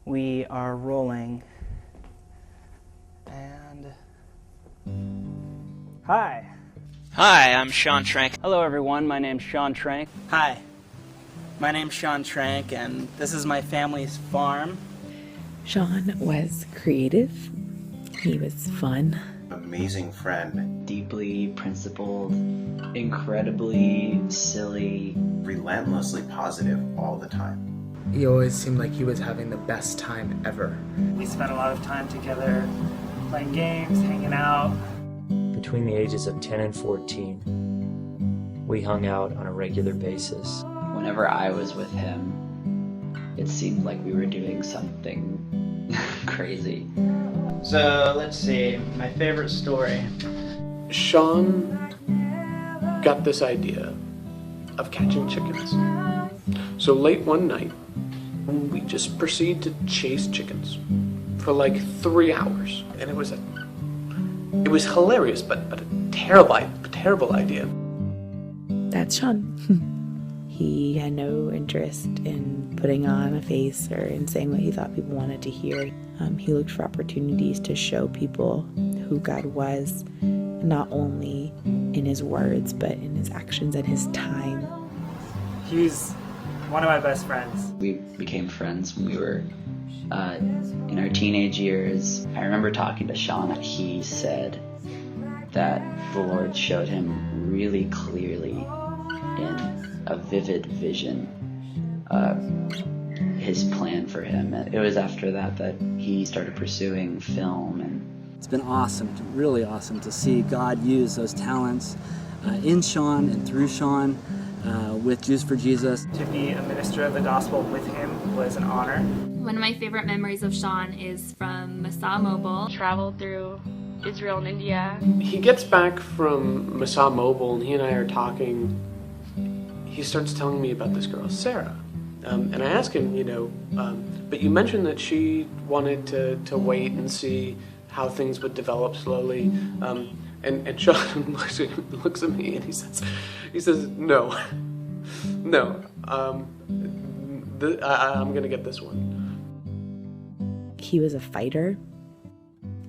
We are rolling. And hi. Hi, I'm Sean Trank. Hello everyone, my name's Sean Trank. Hi, my name's Sean Trank, and this is my family's farm. Sean was creative. He was fun. Amazing friend. Deeply principled, incredibly silly. Relentlessly positive all the time. He always seemed like he was having the best time ever. We spent a lot of time together, playing games, hanging out. Between the ages of 10 and 14, we hung out on a regular basis. Whenever I was with him, it seemed like we were doing something crazy. So let's see, my favorite story. Sean got this idea of catching chickens. So late one night, we just proceeded to chase chickens for like 3 hours. And it was hilarious, but a terrible idea. That's Sean. He had no interest in putting on a face or in saying what he thought people wanted to hear. He looked for opportunities to show people who God was, not only in his words, but in his actions and his time. He's one of my best friends. We became friends when we were in our teenage years. I remember talking to Sean. He said that the Lord showed him really clearly in a vivid vision his plan for him. It was after that he started pursuing film. And it's been awesome, really awesome to see God use those talents in Sean and through Sean with Jews for Jesus. To be a minister of the gospel with him was an honor. One of my favorite memories of Sean is from Masa Mobile. Traveled through Israel and India. He gets back from Masa Mobile and he and I are talking. He starts telling me about this girl, Sarah. And I ask him, but you mentioned that she wanted to wait and see how things would develop slowly. And Sean looks at me and he says, no, I'm gonna get this one. He was a fighter,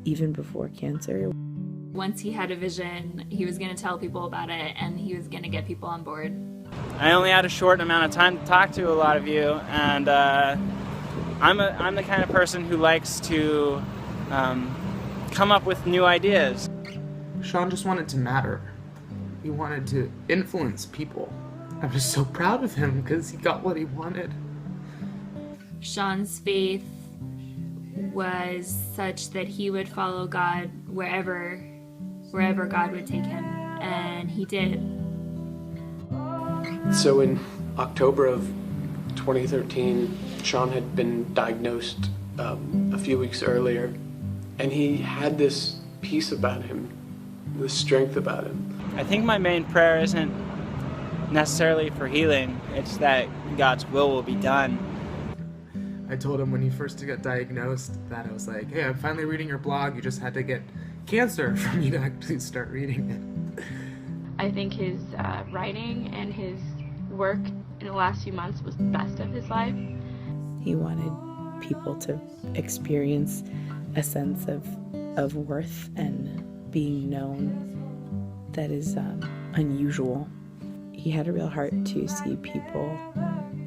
even before cancer. Once he had a vision, he was going to tell people about it, and he was going to get people on board. I only had a short amount of time to talk to a lot of you, and I'm the kind of person who likes to come up with new ideas. Sean just wanted to matter. He wanted to influence people. I was so proud of him because he got what he wanted. Sean's faith was such that he would follow God wherever God would take him, and he did. So in October of 2013, Sean had been diagnosed a few weeks earlier, and he had this peace about him, this strength about him. I think my main prayer isn't necessarily for healing, it's that God's will be done. I told him when he first got diagnosed that I was like, hey, I'm finally reading your blog, you just had to get cancer for me to actually start reading it. I think his writing and his work in the last few months was the best of his life. He wanted people to experience a sense of worth and being known that is unusual. He had a real heart to see people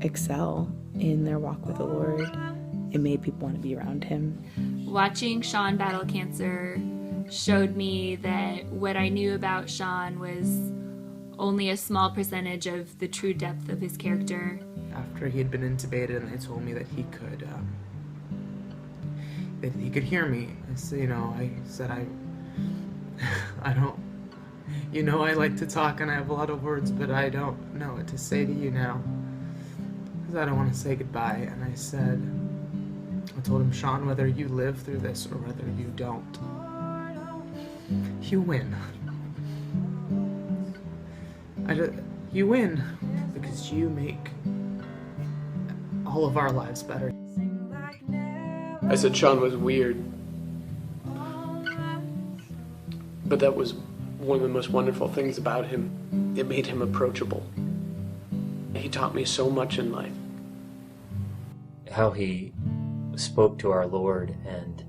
excel in their walk with the Lord. It made people want to be around him. Watching Sean battle cancer showed me that what I knew about Sean was only a small percentage of the true depth of his character. After he had been intubated and they told me that he could hear me, I said, I don't, I like to talk and I have a lot of words, but I don't know what to say to you now, because I don't want to say goodbye. And I told him, Sean, whether you live through this or whether you don't, you win. You win because you make all of our lives better. I said Sean was weird, but that was one of the most wonderful things about him. It made him approachable. He taught me so much in life. How he spoke to our Lord and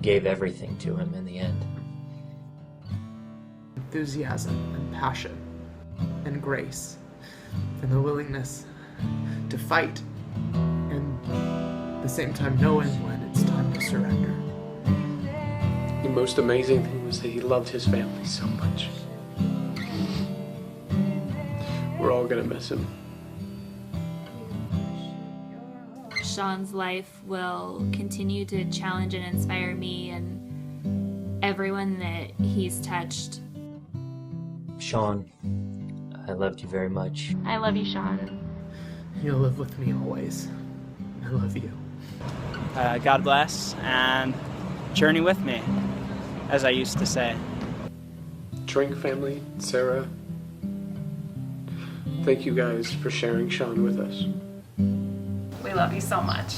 gave everything to him in the end. Enthusiasm and passion and grace and the willingness to fight and at the same time knowing when it's time to surrender. The most amazing thing was that he loved his family so much. We're all gonna miss him. Sean's life will continue to challenge and inspire me and everyone that he's touched. Sean, I loved you very much. I love you, Sean. You'll live with me always. I love you. God bless and journey with me, as I used to say. Trank family, Sarah, thank you guys for sharing Sean with us. We love you so much.